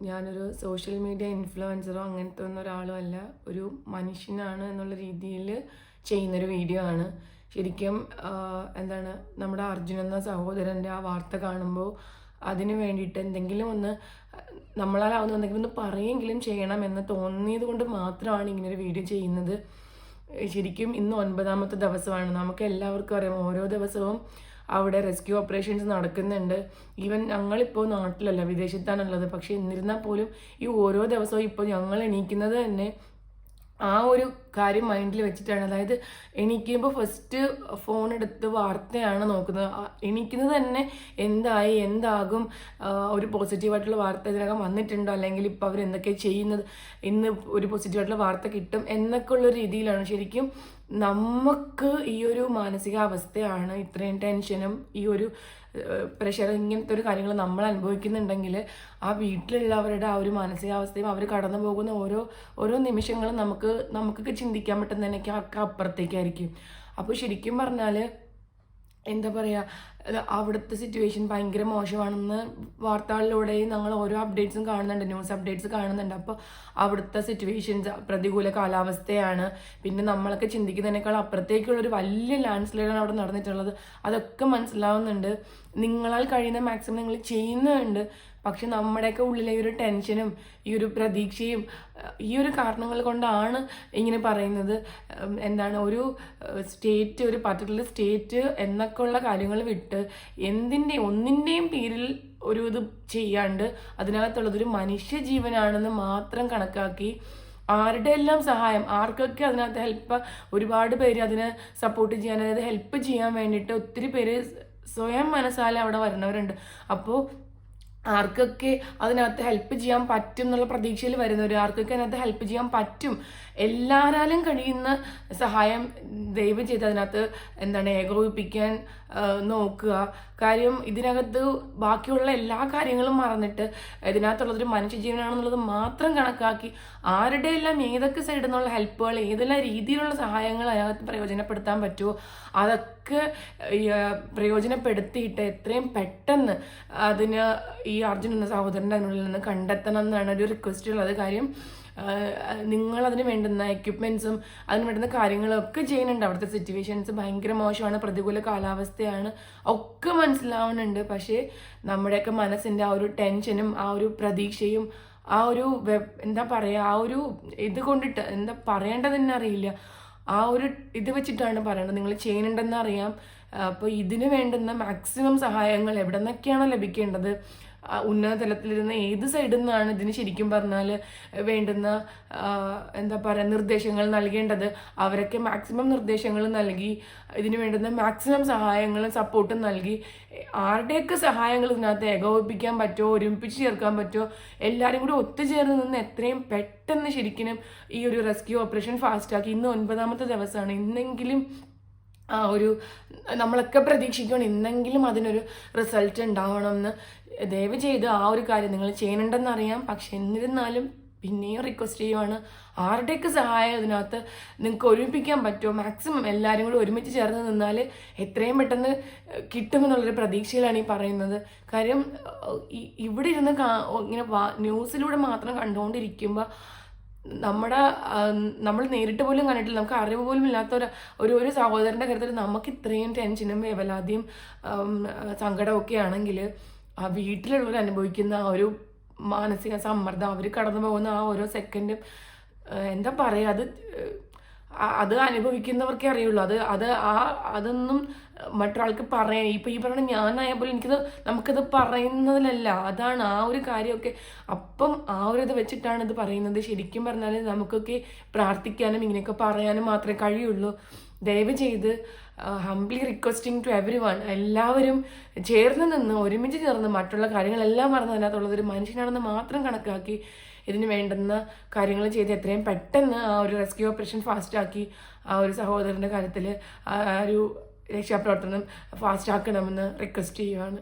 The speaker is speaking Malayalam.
ഞാനൊരു സോഷ്യൽ മീഡിയ ഇൻഫ്ലുവൻസറോ അങ്ങനത്തെ ഒന്നും ഒരാളും അല്ല, ഒരു മനുഷ്യനാണ് എന്നുള്ള രീതിയിൽ ചെയ്യുന്നൊരു വീഡിയോ ആണ്. ശരിക്കും എന്താണ്, നമ്മുടെ അർജുൻ എന്ന സഹോദരൻ്റെ ആ വാർത്ത കാണുമ്പോൾ അതിന് വേണ്ടിയിട്ട് എന്തെങ്കിലും ഒന്ന് നമ്മളാലാവുന്ന എന്തെങ്കിലും ഒന്ന് പറയുമെങ്കിലും ചെയ്യണം എന്ന് തോന്നിയത് കൊണ്ട് മാത്രമാണ് ഇങ്ങനൊരു വീഡിയോ ചെയ്യുന്നത്. ശരിക്കും ഇന്ന് 9ാമത്തെ ദിവസമാണ്. നമുക്ക് എല്ലാവർക്കും അറിയാം, ഓരോ ദിവസവും അവിടെ റെസ്ക്യൂ ഓപ്പറേഷൻസ് നടക്കുന്നുണ്ട്. ഈവൻ ഞങ്ങളിപ്പോൾ നാട്ടിലല്ല, വിദേശത്താണുള്ളത്. പക്ഷെ എന്നിരുന്നാൽ പോലും ഈ ഓരോ ദിവസവും ഇപ്പോൾ ഞങ്ങൾ എണീക്കുന്നത് തന്നെ ആ ഒരു കാര്യം മൈൻഡിൽ വെച്ചിട്ടാണ്. അതായത് എണീക്കുമ്പോൾ ഫസ്റ്റ് ഫോൺ എടുത്ത് വാർത്തയാണ് നോക്കുന്നത്. എണീക്കുന്നത് തന്നെ എന്തായി, എന്താകും, ഒരു പോസിറ്റീവായിട്ടുള്ള വാർത്ത ഇതിനകം വന്നിട്ടുണ്ടോ, അല്ലെങ്കിൽ ഇപ്പോൾ അവർ എന്തൊക്കെയാണ് ചെയ്യുന്നത്, ഇന്ന് ഒരു പോസിറ്റീവായിട്ടുള്ള വാർത്ത കിട്ടും എന്നൊക്കെ ഉള്ള രീതിയിലാണ്. ശരിക്കും നമുക്ക് ഈ ഒരു മാനസികാവസ്ഥയാണ് ഇത്രയും ടെൻഷനും ഈ ഒരു പ്രഷർ, ഇങ്ങനത്തെ ഒരു കാര്യങ്ങൾ നമ്മൾ അനുഭവിക്കുന്നുണ്ടെങ്കിൽ ആ വീട്ടിലുള്ളവരുടെ ആ ഒരു മാനസികാവസ്ഥയും അവർ കടന്നു പോകുന്ന ഓരോ നിമിഷങ്ങളും നമുക്കൊക്കെ ചിന്തിക്കാൻ പറ്റുന്നതിനൊക്കെ അപ്പുറത്തേക്കായിരിക്കും. അപ്പോൾ ശരിക്കും പറഞ്ഞാൽ എന്താ പറയുക, അവിടുത്തെ സിറ്റുവേഷൻ ഭയങ്കര മോശമാണെന്ന് വാർത്തകളിലൂടെയും ഞങ്ങൾ ഓരോ അപ്ഡേറ്റ്സും കാണുന്നുണ്ട്, ന്യൂസ് അപ്ഡേറ്റ്സ് കാണുന്നുണ്ട്. അപ്പോൾ അവിടുത്തെ സിറ്റുവേഷൻസ് പ്രതികൂല കാലാവസ്ഥയാണ്. പിന്നെ നമ്മളൊക്കെ ചിന്തിക്കുന്നതിനേക്കാൾ അപ്പുറത്തേക്കുള്ളൊരു വലിയ ലാൻഡ് സ്ലൈഡാണ് അവിടെ നടന്നിട്ടുള്ളത്. അതൊക്കെ മനസ്സിലാവുന്നുണ്ട്. നിങ്ങളാൽ കഴിയുന്ന മാക്സിമം നിങ്ങൾ ചെയ്യുന്നുണ്ട്. പക്ഷെ നമ്മുടെയൊക്കെ ഉള്ളിലെ ഈ ഒരു ടെൻഷനും ഈ ഒരു പ്രതീക്ഷയും ഈ ഒരു കാരണങ്ങൾ കൊണ്ടാണ് ഇങ്ങനെ പറയുന്നത്. എന്താണ്, ഒരു സ്റ്റേറ്റ്, ഒരു പർട്ടിക്കുലർ സ്റ്റേറ്റ് എന്നൊക്കെ ഉള്ള കാര്യങ്ങൾ വിട്ട് ഒന്നിൻ്റെയും പേരിൽ ഒരു ഇത് ചെയ്യാണ്ട് അതിനകത്തുള്ളതൊരു മനുഷ്യജീവനാണെന്ന് മാത്രം കണക്കാക്കി ആരുടെ എല്ലാം സഹായം, ആർക്കൊക്കെ അതിനകത്ത് ഹെൽപ്പ്, ഒരുപാട് പേര് അതിനെ സപ്പോർട്ട് ചെയ്യാൻ, അതായത് ഹെൽപ്പ് ചെയ്യാൻ വേണ്ടിയിട്ട് ഒത്തിരി പേര് സ്വയം മനസ്സാലെ അവിടെ വരുന്നവരുണ്ട്. അപ്പോൾ ആർക്കൊക്കെ അതിനകത്ത് ഹെൽപ്പ് ചെയ്യാൻ പറ്റും എന്നുള്ള പ്രതീക്ഷയിൽ വരുന്നവർ, ആർക്കൊക്കെ അതിനകത്ത് ഹെൽപ്പ് ചെയ്യാൻ പറ്റും, എല്ലാവരാലും കഴിയുന്ന സഹായം ദയവ് ചെയ്ത് അതിനകത്ത് ഏകോപിപ്പിക്കാൻ നോക്കുക. കാര്യം ഇതിനകത്ത് ബാക്കിയുള്ള എല്ലാ കാര്യങ്ങളും മറന്നിട്ട് ഇതിനകത്തുള്ളതൊരു മനുഷ്യജീവനാണെന്നുള്ളത് മാത്രം കണക്കാക്കി ആരുടെ എല്ലാം ഏതൊക്കെ സൈഡിൽ നിന്നുള്ള ഹെൽപ്പുകൾ, ഏതെല്ലാം രീതിയിലുള്ള സഹായങ്ങൾ അതിനകത്ത് പ്രയോജനപ്പെടുത്താൻ പറ്റുമോ അതൊക്കെ പ്രയോജനപ്പെടുത്തിയിട്ട് എത്രയും പെട്ടെന്ന് അതിന് ഈ അർജുൻ എന്ന സഹോദരൻ്റെ അതിനുള്ളിൽ നിന്ന് കണ്ടെത്തണം എന്നാണ് ഒരു റിക്വസ്റ്റ് ഉള്ളത്. കാര്യം നിങ്ങളതിന് വേണ്ടുന്ന എക്യുപ്മെൻറ്റ്സും അതിന് വേണ്ടുന്ന കാര്യങ്ങളൊക്കെ ചെയ്യുന്നുണ്ട്. അവിടുത്തെ സിറ്റുവേഷൻസ് ഭയങ്കര മോശമാണ്, പ്രതികൂല കാലാവസ്ഥയാണ്, ഒക്കെ മനസ്സിലാവുന്നുണ്ട്. പക്ഷേ നമ്മുടെയൊക്കെ മനസ്സിൻ്റെ ആ ഒരു ടെൻഷനും ആ ഒരു പ്രതീക്ഷയും ആ ഒരു എന്താ പറയുക, ആ ഒരു ഇത് കൊണ്ടിട്ട് എന്താ പറയേണ്ടതെന്ന് അറിയില്ല, ആ ഒരു ഇത് വെച്ചിട്ടാണ് പറയേണ്ടത്. നിങ്ങൾ ചെയ്യുന്നുണ്ടെന്ന് അറിയാം. അപ്പോൾ ഇതിന് വേണ്ടുന്ന മാക്സിമം സഹായങ്ങൾ എവിടെ നിന്നൊക്കെയാണോ ലഭിക്കേണ്ടത്, ഉന്നത തലത്തിലിരുന്ന ഏത് സൈഡിൽ നിന്നാണ് ഇതിന് ശരിക്കും പറഞ്ഞാൽ വേണ്ടുന്ന എന്താ പറയുക നിർദ്ദേശങ്ങൾ നൽകേണ്ടത്, അവരൊക്കെ മാക്സിമം നിർദ്ദേശങ്ങൾ നൽകി ഇതിന് വേണ്ടുന്ന മാക്സിമം സഹായങ്ങളും സപ്പോർട്ടും നൽകി ആരുടെയൊക്കെ സഹായങ്ങൾ ഇതിനകത്ത് ഏകോപിപ്പിക്കാൻ പറ്റുമോ, ഒരുമിപ്പിച്ച് ചേർക്കാൻ പറ്റുമോ, എല്ലാവരും കൂടി ഒത്തുചേർന്ന് നിന്ന് എത്രയും പെട്ടെന്ന് ശരിക്കും ഈ ഒരു റെസ്ക്യൂ ഓപ്പറേഷൻ ഫാസ്റ്റാക്കി. ഇന്ന് 9ാമത്തെ ദിവസമാണ്. ഇന്നെങ്കിലും ആ ഒരു നമ്മളൊക്കെ പ്രതീക്ഷിക്കണം ഇന്നെങ്കിലും അതിനൊരു റിസൾട്ട് ഉണ്ടാവണമെന്ന്. ദയവ് ചെയ്ത് ആ ഒരു കാര്യം നിങ്ങൾ ചെയ്യുന്നുണ്ടെന്ന് അറിയാം. പക്ഷെ എന്നിരുന്നാലും പിന്നെയും റിക്വസ്റ്റ് ചെയ്യുവാണ്, ആരുടെയൊക്കെ സഹായം ഇതിനകത്ത് നിങ്ങൾക്ക് ഒരുമിപ്പിക്കാൻ പറ്റുമോ മാക്സിമം എല്ലാവരും കൂടി ഒരുമിച്ച് ചേർന്ന് നിന്നാൽ എത്രയും പെട്ടെന്ന് കിട്ടുമെന്നുള്ളൊരു പ്രതീക്ഷയിലാണ് ഈ പറയുന്നത്. കാര്യം ഇവിടെ ഇരുന്ന് ഇങ്ങനെ ന്യൂസിലൂടെ മാത്രം കണ്ടുകൊണ്ടിരിക്കുമ്പോൾ നമ്മൾ നേരിട്ട് പോലും കണ്ടിട്ടില്ല, നമുക്ക് അറിവ് പോലും ഇല്ലാത്ത ഒരു സഹോദരൻ്റെ കാര്യത്തിൽ നമുക്ക് ഇത്രയും ടെൻഷനും വേവലാതിയും സങ്കടമൊക്കെ ആണെങ്കിൽ ആ വീട്ടിലുള്ളവർ അനുഭവിക്കുന്ന ആ ഒരു മാനസിക സമ്മർദ്ദം, അവർ കടന്നു പോകുന്ന ആ ഓരോ സെക്കൻഡും എന്താ പറയുക, അത് അനുഭവിക്കുന്നവർക്കേ അറിയുള്ളൂ. അതൊന്നും മറ്റൊരാൾക്ക് പറയാം. ഇപ്പം ഈ പറഞ്ഞ ഞാനായാൽ പോലും നമുക്കത് പറയുന്നതിലല്ല, അതാണ് ആ ഒരു കാര്യമൊക്കെ. അപ്പം ആ ഒരു ഇത് വെച്ചിട്ടാണ് ഇത് പറയുന്നത്. ശരിക്കും പറഞ്ഞാൽ നമുക്കൊക്കെ പ്രാർത്ഥിക്കാനും ഇങ്ങനെയൊക്കെ പറയാനും മാത്രമേ കഴിയുള്ളൂ. ദയവ് ചെയ്ത് humbly requesting to everyone, എല്ലാവരും ചേർന്ന് നിന്ന് ഒരുമിച്ച് ചേർന്ന് മറ്റുള്ള കാര്യങ്ങളെല്ലാം മറന്ന് അതിനകത്തുള്ളതൊരു മനുഷ്യനാണെന്ന് മാത്രം കണക്കാക്കി ഇതിന് വേണ്ടുന്ന കാര്യങ്ങൾ ചെയ്ത് എത്രയും പെട്ടെന്ന് ആ ഒരു റെസ്ക്യൂ ഓപ്പറേഷൻ ഫാസ്റ്റാക്കി ആ ഒരു സഹോദരൻ്റെ കാര്യത്തിൽ ആ ഒരു രക്ഷാപ്രവർത്തനം ഫാസ്റ്റാക്കണമെന്ന് റിക്വസ്റ്റ് ചെയ്യുവാണ്.